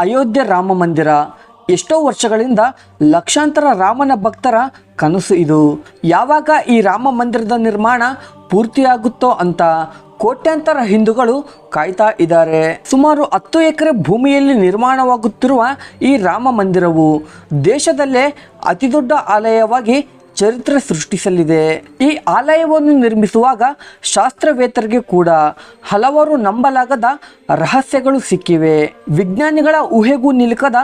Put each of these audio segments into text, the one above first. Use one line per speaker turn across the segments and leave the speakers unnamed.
ಅಯೋಧ್ಯೆ ರಾಮ ಮಂದಿರ ಎಷ್ಟೋ ವರ್ಷಗಳಿಂದ ಲಕ್ಷಾಂತರ ರಾಮನ ಭಕ್ತರ ಕನಸು ಇದು. ಯಾವಾಗ ಈ ರಾಮ ಮಂದಿರದ ನಿರ್ಮಾಣ ಪೂರ್ತಿಯಾಗುತ್ತೋ ಅಂತ ಕೋಟ್ಯಾಂತರ ಹಿಂದೂಗಳು ಕಾಯ್ತಾ ಇದ್ದಾರೆ. ಸುಮಾರು 10 ಎಕರೆ ಭೂಮಿಯಲ್ಲಿ ನಿರ್ಮಾಣವಾಗುತ್ತಿರುವ ಈ ರಾಮ ಮಂದಿರವು ದೇಶದಲ್ಲೇ ಅತಿದೊಡ್ಡ ಆಲಯವಾಗಿ ಚರಿತ್ರೆ ಸೃಷ್ಟಿಸಲಿದೆ. ಈ ಆಲಯವನ್ನು ನಿರ್ಮಿಸುವಾಗ ಶಾಸ್ತ್ರವೇತ್ತರಿಗೆ ಕೂಡ ಹಲವಾರು ನಂಬಲಾಗದ ರಹಸ್ಯಗಳು ಸಿಕ್ಕಿವೆ. ವಿಜ್ಞಾನಿಗಳ ಊಹೆಗೂ ನಿಲುಕದ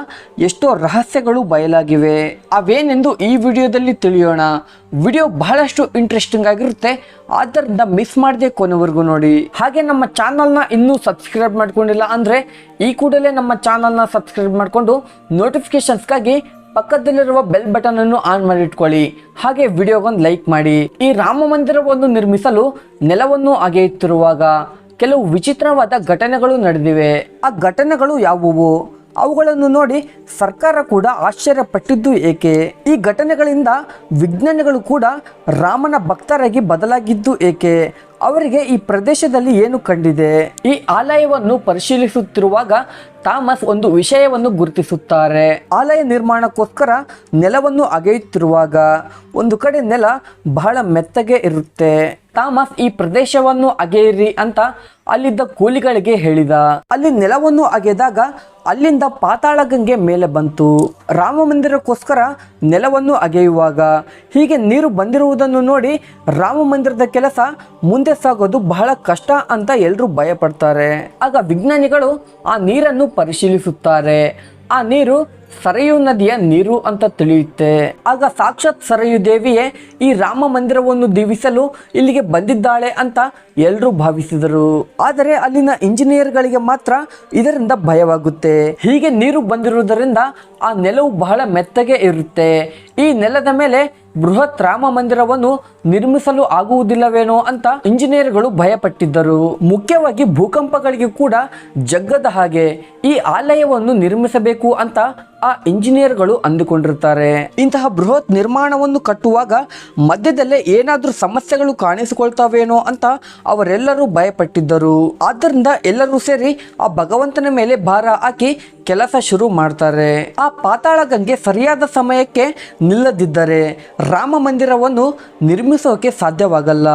ಎಷ್ಟೋ ರಹಸ್ಯಗಳು ಬಯಲಾಗಿವೆ. ಅವೇನೆಂದು ಈ ವಿಡಿಯೋದಲ್ಲಿ ತಿಳಿಯೋಣ. ವಿಡಿಯೋ ಬಹಳಷ್ಟು ಇಂಟ್ರೆಸ್ಟಿಂಗ್ ಆಗಿರುತ್ತೆ, ಆದ್ದರಿಂದ ಮಿಸ್ ಮಾಡದೆ ಕೊನೆವರೆಗೂ ನೋಡಿ. ಹಾಗೆ ನಮ್ಮ ಚಾನಲ್ನ ಇನ್ನೂ ಸಬ್ಸ್ಕ್ರೈಬ್ ಮಾಡ್ಕೊಂಡಿಲ್ಲ ಅಂದರೆ ಈ ಕೂಡಲೇ ನಮ್ಮ ಚಾನಲ್ನ ಸಬ್ಸ್ಕ್ರೈಬ್ ಮಾಡಿಕೊಂಡು ನೋಟಿಫಿಕೇಶನ್ಸ್ಗಾಗಿ ಪಕ್ಕದಲ್ಲಿರುವ ಬೆಲ್ ಬಟನ್ ಅನ್ನು ಆನ್ ಮಾಡಿ ಇಟ್ಕೊಳ್ಳಿ. ಹಾಗೆ ವಿಡಿಯೋಗೊಂದು ಲೈಕ್ ಮಾಡಿ. ಈ ರಾಮ ಮಂದಿರವನ್ನು ನಿರ್ಮಿಸಲು ನೆಲವನ್ನು ಅಗೆಯುತ್ತಿರುವಾಗ ಕೆಲವು ವಿಚಿತ್ರವಾದ ಘಟನೆಗಳು ನಡೆದಿವೆ. ಆ ಘಟನೆಗಳು ಯಾವುವು? ಅವುಗಳನ್ನು ನೋಡಿ ಸರ್ಕಾರ ಕೂಡ ಆಶ್ಚರ್ಯಪಟ್ಟಿದ್ದು ಏಕೆ? ಈ ಘಟನೆಗಳಿಂದ ವಿಜ್ಞಾನಿಗಳು ಕೂಡ ರಾಮನ ಭಕ್ತರಾಗಿ ಬದಲಾಗಿದ್ದು ಏಕೆ? ಅವರಿಗೆ ಈ ಪ್ರದೇಶದಲ್ಲಿ ಏನು ಕಂಡಿದೆ? ಈ ಆಲಯವನ್ನು ಪರಿಶೀಲಿಸುತ್ತಿರುವಾಗ ಥಾಮಸ್ ಒಂದು ವಿಷಯವನ್ನು ಗುರುತಿಸುತ್ತಾರೆ. ಆಲಯ ನಿರ್ಮಾಣಕ್ಕೋಸ್ಕರ ನೆಲವನ್ನು ಅಗೆಯುತ್ತಿರುವಾಗ ಒಂದು ಕಡೆ ನೆಲ ಬಹಳ ಮೆತ್ತಗೆ ಇರುತ್ತೆ. ಥಾಮಸ್ ಈ ಪ್ರದೇಶವನ್ನು ಅಗೆಯಿರಿ ಅಂತ ಅಲ್ಲಿದ್ದ ಕೂಲಿಗಳಿಗೆ ಹೇಳಿದ. ಅಲ್ಲಿ ನೆಲವನ್ನು ಅಗೆದಾಗ ಅಲ್ಲಿಂದ ಪಾತಾಳ ಗಂಗೆ ಮೇಲೆ ಬಂತು. ರಾಮ ಮಂದಿರಕ್ಕೋಸ್ಕರ ನೆಲವನ್ನು ಅಗೆಯುವಾಗ ಹೀಗೆ ನೀರು ಬಂದಿರುವುದನ್ನು ನೋಡಿ ರಾಮ ಮಂದಿರದ ಕೆಲಸ ಮುಂದೆ ಸಾಗೋದು ಬಹಳ ಕಷ್ಟ ಅಂತ ಎಲ್ಲರೂ ಭಯಪಡ್ತಾರೆ. ಆಗ ವಿಜ್ಞಾನಿಗಳು ಆ ನೀರನ್ನು ಪರಿಶೀಲಿಸುತ್ತಾರೆ. ಆ ನೀರು ಸರಯೂ ನದಿಯ ನೀರು ಅಂತ ತಿಳಿಯುತ್ತೆ. ಆಗ ಸಾಕ್ಷಾತ್ ಸರಯೂ ದೇವಿಯೇ ಈ ರಾಮ ಮಂದಿರವನ್ನು ದೀವಿಸಲು ಇಲ್ಲಿಗೆ ಬಂದಿದ್ದಾಳೆ ಅಂತ ಎಲ್ಲರೂ ಭಾವಿಸಿದರು. ಆದರೆ ಅಲ್ಲಿನ ಇಂಜಿನಿಯರ್ಗಳಿಗೆ ಮಾತ್ರ ಇದರಿಂದ ಭಯವಾಗುತ್ತೆ. ಹೀಗೆ ನೀರು ಬಂದಿರುವುದರಿಂದ ಆ ನೆಲವು ಬಹಳ ಮೆತ್ತಗೆ ಇರುತ್ತೆ. ಈ ನೆಲದ ಮೇಲೆ ಬೃಹತ್ ರಾಮ ಮಂದಿರವನ್ನು ನಿರ್ಮಿಸಲು ಆಗುವುದಿಲ್ಲವೇನೋ ಅಂತ ಇಂಜಿನಿಯರ್ಗಳು ಭಯಪಟ್ಟಿದ್ದರು. ಮುಖ್ಯವಾಗಿ ಭೂಕಂಪಗಳಿಗೆ ಕೂಡ ಜಗ್ಗದ ಹಾಗೆ ಈ ಆಲಯವನ್ನು ನಿರ್ಮಿಸಬೇಕು ಅಂತ ಆ ಇಂಜಿನಿಯರ್ಗಳು ಅಂದುಕೊಂಡಿರ್ತಾರೆ. ಇಂತಹ ಬೃಹತ್ ನಿರ್ಮಾಣವನ್ನು ಕಟ್ಟುವಾಗ ಮಧ್ಯದಲ್ಲೇ ಏನಾದರೂ ಸಮಸ್ಯೆಗಳು ಕಾಣಿಸಿಕೊಳ್ತಾವೇನೋ ಅಂತ ಅವರೆಲ್ಲರೂ ಭಯಪಟ್ಟಿದ್ದರು. ಆದ್ದರಿಂದ ಎಲ್ಲರೂ ಸೇರಿ ಆ ಭಗವಂತನ ಮೇಲೆ ಭಾರ ಹಾಕಿ ಕೆಲಸ ಶುರು ಮಾಡ್ತಾರೆ. ಆ ಪಾತಾಳ ಗಂಗೆ ಸರಿಯಾದ ಸಮಯಕ್ಕೆ ನಿಲ್ಲದಿದ್ದರೆ ರಾಮ ಮಂದಿರವನ್ನು ನಿರ್ಮಿಸೋಕೆ ಸಾಧ್ಯವಾಗಲ್ಲ.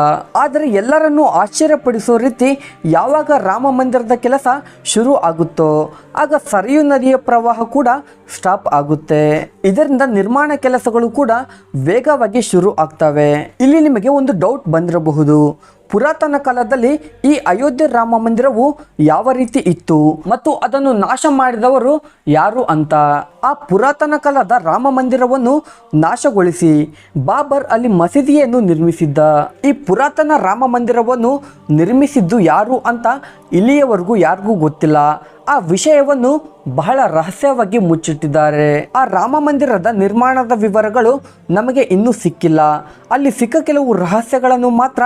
ಆದರೆ ಎಲ್ಲರನ್ನೂ ಆಶ್ಚರ್ಯಪಡಿಸೋ ರೀತಿ ಯಾವಾಗ ರಾಮ ಮಂದಿರದ ಕೆಲಸ ಶುರು ಆಗುತ್ತೋ ಆಗ ಸರಯೂ ನದಿಯ ಪ್ರವಾಹ ಕೂಡ ಸ್ಟಾಪ್ ಆಗುತ್ತೆ. ಇದರಿಂದ ನಿರ್ಮಾಣ ಕೆಲಸಗಳು ಕೂಡ ವೇಗವಾಗಿ ಶುರು ಆಗ್ತವೆ. ಇಲ್ಲಿ ನಿಮಗೆ ಒಂದು ಡೌಟ್ ಬಂದಿರಬಹುದು, ಪುರಾತನ ಕಾಲದಲ್ಲಿ ಈ ಅಯೋಧ್ಯೆ ರಾಮ ಮಂದಿರವು ಯಾವ ರೀತಿ ಇತ್ತು ಮತ್ತು ಅದನ್ನು ನಾಶ ಮಾಡಿದವರು ಯಾರು ಅಂತ. ಆ ಪುರಾತನ ಕಾಲದ ರಾಮ ಮಂದಿರವನ್ನು ನಾಶಗೊಳಿಸಿ ಬಾಬರ್ ಅಲ್ಲಿ ಮಸೀದಿಯನ್ನು ನಿರ್ಮಿಸಿದ್ದ. ಈ ಪುರಾತನ ರಾಮ ಮಂದಿರವನ್ನು ನಿರ್ಮಿಸಿದ್ದು ಯಾರು ಅಂತ ಇಲ್ಲಿಯವರೆಗೂ ಯಾರಿಗೂ ಗೊತ್ತಿಲ್ಲ. ಆ ವಿಷಯವನ್ನು ಬಹಳ ರಹಸ್ಯವಾಗಿ ಮುಚ್ಚಿಟ್ಟಿದ್ದಾರೆ. ಆ ರಾಮ ಮಂದಿರದ ನಿರ್ಮಾಣದ ವಿವರಗಳು ನಮಗೆ ಇನ್ನೂ ಸಿಕ್ಕಿಲ್ಲ. ಅಲ್ಲಿ ಸಿಕ್ಕ ಕೆಲವು ರಹಸ್ಯಗಳನ್ನು ಮಾತ್ರ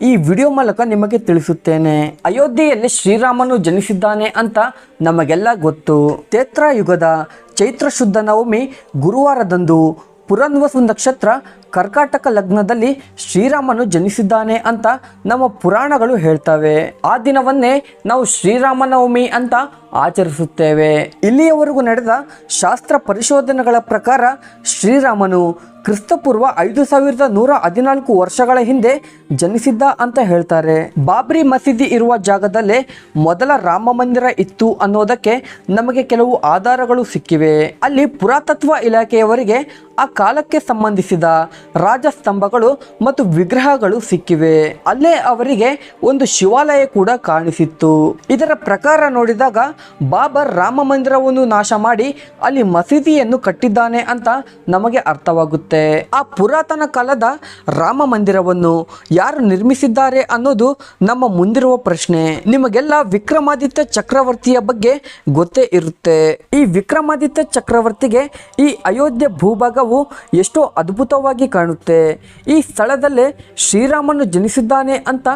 ಈ ವಿಡಿಯೋ ಮೂಲಕ ನಿಮಗೆ ತಿಳಿಸುತ್ತೇನೆ. ಅಯೋಧ್ಯೆಯಲ್ಲಿ ಶ್ರೀರಾಮನು ಜನಿಸಿದ್ದಾನೆ ಅಂತ ನಮಗೆಲ್ಲ ಗೊತ್ತು. ತ್ರೇತಾಯುಗದ ಚೈತ್ರ ಶುದ್ಧ ನವಮಿ ಗುರುವಾರದಂದು ಪುನರ್ವಸು ನಕ್ಷತ್ರ ಕರ್ಕಾಟಕ ಲಗ್ನದಲ್ಲಿ ಶ್ರೀರಾಮನು ಜನಿಸಿದ್ದಾನೆ ಅಂತ ನಮ್ಮ ಪುರಾಣಗಳು ಹೇಳ್ತವೆ. ಆ ದಿನವನ್ನೇ ನಾವು ಶ್ರೀರಾಮನವಮಿ ಅಂತ ಆಚರಿಸುತ್ತೇವೆ. ಇಲ್ಲಿಯವರೆಗೂ ನಡೆದ ಶಾಸ್ತ್ರ ಪರಿಶೋಧನೆಗಳ ಪ್ರಕಾರ ಶ್ರೀರಾಮನು ಕ್ರಿಸ್ತಪೂರ್ವ 5114 ವರ್ಷಗಳ ಹಿಂದೆ ಜನಿಸಿದ್ದ ಅಂತ ಹೇಳ್ತಾರೆ. ಬಾಬ್ರಿ ಮಸೀದಿ ಇರುವ ಜಾಗದಲ್ಲೇ ಮೊದಲ ರಾಮ ಮಂದಿರ ಇತ್ತು ಅನ್ನೋದಕ್ಕೆ ನಮಗೆ ಕೆಲವು ಆಧಾರಗಳು ಸಿಕ್ಕಿವೆ. ಅಲ್ಲಿ ಪುರಾತತ್ವ ಇಲಾಖೆಯವರಿಗೆ ಆ ಕಾಲಕ್ಕೆ ಸಂಬಂಧಿಸಿದ ರಾಜಸ್ತಂಭಗಳು ಮತ್ತು ವಿಗ್ರಹಗಳು ಸಿಕ್ಕಿವೆ. ಅಲ್ಲೇ ಅವರಿಗೆ ಒಂದು ಶಿವಾಲಯ ಕೂಡ ಕಾಣಿಸಿತ್ತು. ಇದರ ಪ್ರಕಾರ ನೋಡಿದಾಗ ಬಾಬರ್ ರಾಮ ಮಂದಿರವನ್ನು ನಾಶ ಮಾಡಿ ಅಲ್ಲಿ ಮಸೀದಿಯನ್ನು ಕಟ್ಟಿದ್ದಾನೆ ಅಂತ ನಮಗೆ ಅರ್ಥವಾಗುತ್ತೆ. ಆ ಪುರಾತನ ಕಾಲದ ರಾಮ ಮಂದಿರವನ್ನು ಯಾರು ನಿರ್ಮಿಸಿದ್ದಾರೆ ಅನ್ನೋದು ನಮ್ಮ ಮುಂದಿರುವ ಪ್ರಶ್ನೆ. ನಿಮಗೆಲ್ಲ ವಿಕ್ರಮಾದಿತ್ಯ ಚಕ್ರವರ್ತಿಯ ಬಗ್ಗೆ ಗೊತ್ತೇ ಇರುತ್ತೆ. ಈ ವಿಕ್ರಮಾದಿತ್ಯ ಚಕ್ರವರ್ತಿಗೆ ಈ ಅಯೋಧ್ಯೆ ಭೂಭಾಗವು ಎಷ್ಟೋ ಅದ್ಭುತವಾಗಿ ಕಾಣುತ್ತೆ. ಈ ಸ್ಥಳದಲ್ಲೇ ಶ್ರೀರಾಮನು ಜನಿಸಿದ್ದಾನೆ ಅಂತ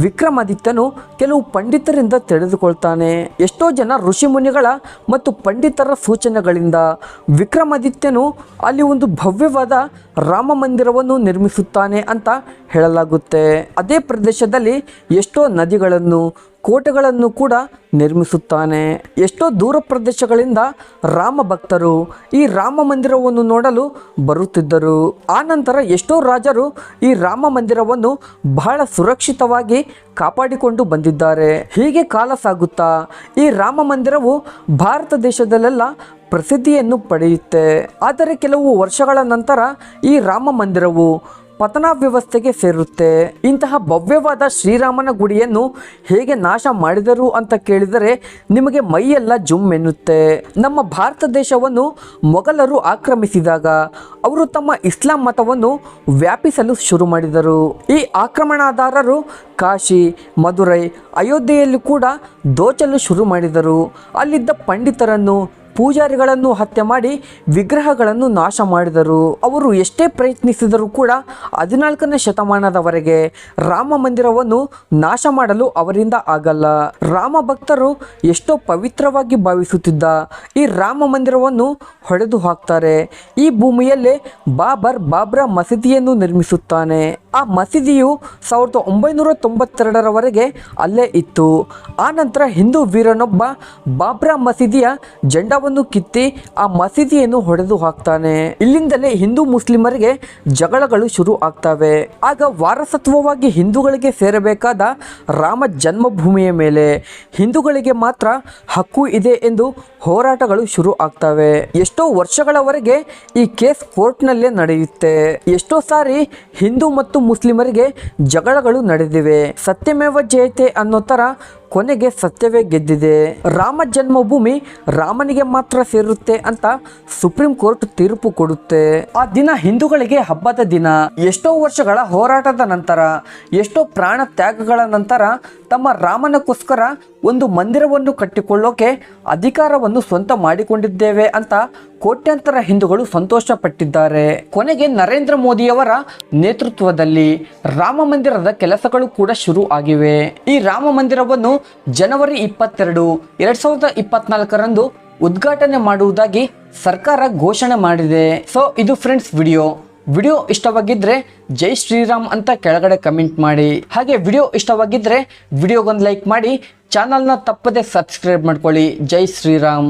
ವಿಕ್ರಮಾದಿತ್ಯನು ಕೆಲವು ಪಂಡಿತರಿಂದ ತಿಳಿದುಕೊಳ್ತಾನೆ. ಎಷ್ಟೋ ಜನ ಋಷಿ ಮುನಿಗಳ ಮತ್ತು ಪಂಡಿತರ ಸೂಚನೆಗಳಿಂದ ವಿಕ್ರಮಾದಿತ್ಯನು ಅಲ್ಲಿ ಒಂದು ಭವ್ಯವಾದ ರಾಮ ಮಂದಿರವನ್ನು ನಿರ್ಮಿಸುತ್ತಾನೆ ಅಂತ ಹೇಳಲಾಗುತ್ತೆ. ಅದೇ ಪ್ರದೇಶದಲ್ಲಿ ಎಷ್ಟೋ ನದಿಗಳನ್ನು ಕೋಟೆಗಳನ್ನು ಕೂಡ ನಿರ್ಮಿಸುತ್ತಾನೆ. ಎಷ್ಟೋ ದೂರ ಪ್ರದೇಶಗಳಿಂದ ರಾಮ ಭಕ್ತರು ಈ ರಾಮ ಮಂದಿರವನ್ನು ನೋಡಲು ಬರುತ್ತಿದ್ದರು. ಆನಂತರ ಎಷ್ಟೋ ರಾಜರು ಈ ರಾಮ ಮಂದಿರವನ್ನು ಬಹಳ ಸುರಕ್ಷಿತವಾಗಿ ಕಾಪಾಡಿಕೊಂಡು ಬಂದಿದ್ದಾರೆ. ಹೀಗೆ ಕಾಲ ಸಾಗುತ್ತಾ ಈ ರಾಮ ಮಂದಿರವು ಭಾರತ ದೇಶದಲ್ಲೆಲ್ಲ ಪ್ರಸಿದ್ಧಿಯನ್ನು ಪಡೆಯುತ್ತೆ. ಆದರೆ ಕೆಲವು ವರ್ಷಗಳ ನಂತರ ಈ ರಾಮ ಮಂದಿರವು ಪತನ ವ್ಯವಸ್ಥೆಗೆ ಸೇರುತ್ತೆ. ಇಂತಹ ಭವ್ಯವಾದ ಶ್ರೀರಾಮನ ಗುಡಿಯನ್ನು ಹೇಗೆ ನಾಶ ಮಾಡಿದರು ಅಂತ ಕೇಳಿದರೆ ನಿಮಗೆ ಮೈಯೆಲ್ಲ ಜುಮ್ ಎನ್ನುತ್ತೆ. ನಮ್ಮ ಭಾರತ ದೇಶವನ್ನು ಮೊಘಲರು ಆಕ್ರಮಿಸಿದಾಗ ಅವರು ತಮ್ಮ ಇಸ್ಲಾಂ ಮತವನ್ನು ವ್ಯಾಪಿಸಲು ಶುರು ಮಾಡಿದರು. ಈ ಆಕ್ರಮಣದಾರರು ಕಾಶಿ, ಮಧುರೈ, ಅಯೋಧ್ಯೆಯಲ್ಲಿ ಕೂಡ ದೋಚಲು ಶುರು ಮಾಡಿದರು. ಅಲ್ಲಿದ್ದ ಪಂಡಿತರನ್ನು, ಪೂಜಾರಿಗಳನ್ನು ಹತ್ಯೆ ಮಾಡಿ ವಿಗ್ರಹಗಳನ್ನು ನಾಶ ಮಾಡಿದರು. ಅವರು ಎಷ್ಟೇ ಪ್ರಯತ್ನಿಸಿದರೂ ಕೂಡ 14ನೇ ಶತಮಾನದವರೆಗೆ ರಾಮ ಮಂದಿರವನ್ನು ನಾಶ ಮಾಡಲು ಅವರಿಂದ ಆಗಲ್ಲ. ರಾಮ ಭಕ್ತರು ಎಷ್ಟೋ ಪವಿತ್ರವಾಗಿ ಭಾವಿಸುತ್ತಿದ್ದ ಈ ರಾಮ ಮಂದಿರವನ್ನು ಹೊಡೆದು ಹಾಕ್ತಾರೆ. ಈ ಭೂಮಿಯಲ್ಲೇ ಬಾಬ್ರಾ ಮಸೀದಿಯನ್ನು ನಿರ್ಮಿಸುತ್ತಾನೆ. ಆ ಮಸೀದಿಯು 1992ರವರೆಗೆ ಅಲ್ಲೇ ಇತ್ತು. ಆನಂತರ ಹಿಂದೂ ವೀರನೊಬ್ಬ ಬಾಬ್ರಾ ಮಸೀದಿಯ ಜೆಂಡಾವನ್ನು ಕಿತ್ತಿ ಆ ಮಸೀದಿಯನ್ನು ಹೊಡೆದು ಹಾಕ್ತಾನೆ. ಇಲ್ಲಿಂದಲೇ ಹಿಂದೂ ಮುಸ್ಲಿಮರಿಗೆ ಜಗಳಗಳು ಶುರು ಆಗ್ತವೆ. ಆಗ ವಾರಸತ್ವವಾಗಿ ಹಿಂದೂಗಳಿಗೆ ಸೇರಬೇಕಾದ ರಾಮ ಜನ್ಮಭೂಮಿಯ ಮೇಲೆ ಹಿಂದೂಗಳಿಗೆ ಮಾತ್ರ ಹಕ್ಕು ಇದೆ ಎಂದು ಹೋರಾಟಗಳು ಶುರು ಆಗ್ತವೆ. ಎಷ್ಟೋ ವರ್ಷಗಳವರೆಗೆ ಈ ಕೇಸ್ ಕೋರ್ಟ್ನಲ್ಲೇ ನಡೆಯುತ್ತೆ. ಎಷ್ಟೋ ಸಾರಿ ಹಿಂದೂ ಮತ್ತು ಮುಸ್ಲಿಮರಿಗೆ ಜಗಳಗಳು ನಡೆದಿವೆ. ಸತ್ಯಮೇವ ಜಯತೆ ಅನ್ನೋ ತರ ಕೊನೆಗೆ ಸತ್ಯವೇ ಗೆದ್ದಿದೆ. ರಾಮ ಜನ್ಮಭೂಮಿ ರಾಮನಿಗೆ ಮಾತ್ರ ಸೇರುತ್ತೆ ಅಂತ ಸುಪ್ರೀಂ ಕೋರ್ಟ್ ತೀರ್ಪು ಕೊಡುತ್ತೆ. ಆ ದಿನ ಹಿಂದೂಗಳಿಗೆ ಹಬ್ಬದ ದಿನ. ಎಷ್ಟೋ ವರ್ಷಗಳ ಹೋರಾಟದ ನಂತರ, ಎಷ್ಟೋ ಪ್ರಾಣ ತ್ಯಾಗಗಳ ನಂತರ ತಮ್ಮ ರಾಮನಕ್ಕೋಸ್ಕರ ಒಂದು ಮಂದಿರವನ್ನು ಕಟ್ಟಿಕೊಳ್ಳೋಕೆ ಅಧಿಕಾರವನ್ನು ಸ್ವಂತ ಮಾಡಿಕೊಂಡಿದ್ದೇವೆ ಅಂತ ಕೋಟ್ಯಾಂತರ ಹಿಂದೂಗಳು ಸಂತೋಷ ಪಟ್ಟಿದ್ದಾರೆ. ಕೊನೆಗೆ ನರೇಂದ್ರ ಮೋದಿಯವರ ನೇತೃತ್ವದಲ್ಲಿ ರಾಮ ಮಂದಿರದ ಕೆಲಸಗಳು ಕೂಡ ಶುರು ಆಗಿವೆ. ಈ ರಾಮ ಮಂದಿರವನ್ನು ಜನವರಿ 22, 2024ರಂದು ಉದ್ಘಾಟನೆ ಮಾಡುವುದಾಗಿ ಸರ್ಕಾರ ಘೋಷಣೆ ಮಾಡಿದೆ. ಸೊ ಇದು ಫ್ರೆಂಡ್ಸ್ ವಿಡಿಯೋ ಇಷ್ಟವಾಗಿದ್ದರೆ ಜೈ ಶ್ರೀರಾಮ್ ಅಂತ ಕೆಳಗಡೆ ಕಮೆಂಟ್ ಮಾಡಿ. ಹಾಗೆ ವಿಡಿಯೋ ಇಷ್ಟವಾಗಿದ್ದರೆ ವಿಡಿಯೋಗೊಂದು ಲೈಕ್ ಮಾಡಿ, ಚಾನಲ್ನ ತಪ್ಪದೆ ಸಬ್ಸ್ಕ್ರೈಬ್ ಮಾಡ್ಕೊಳ್ಳಿ. ಜೈ ಶ್ರೀರಾಮ್.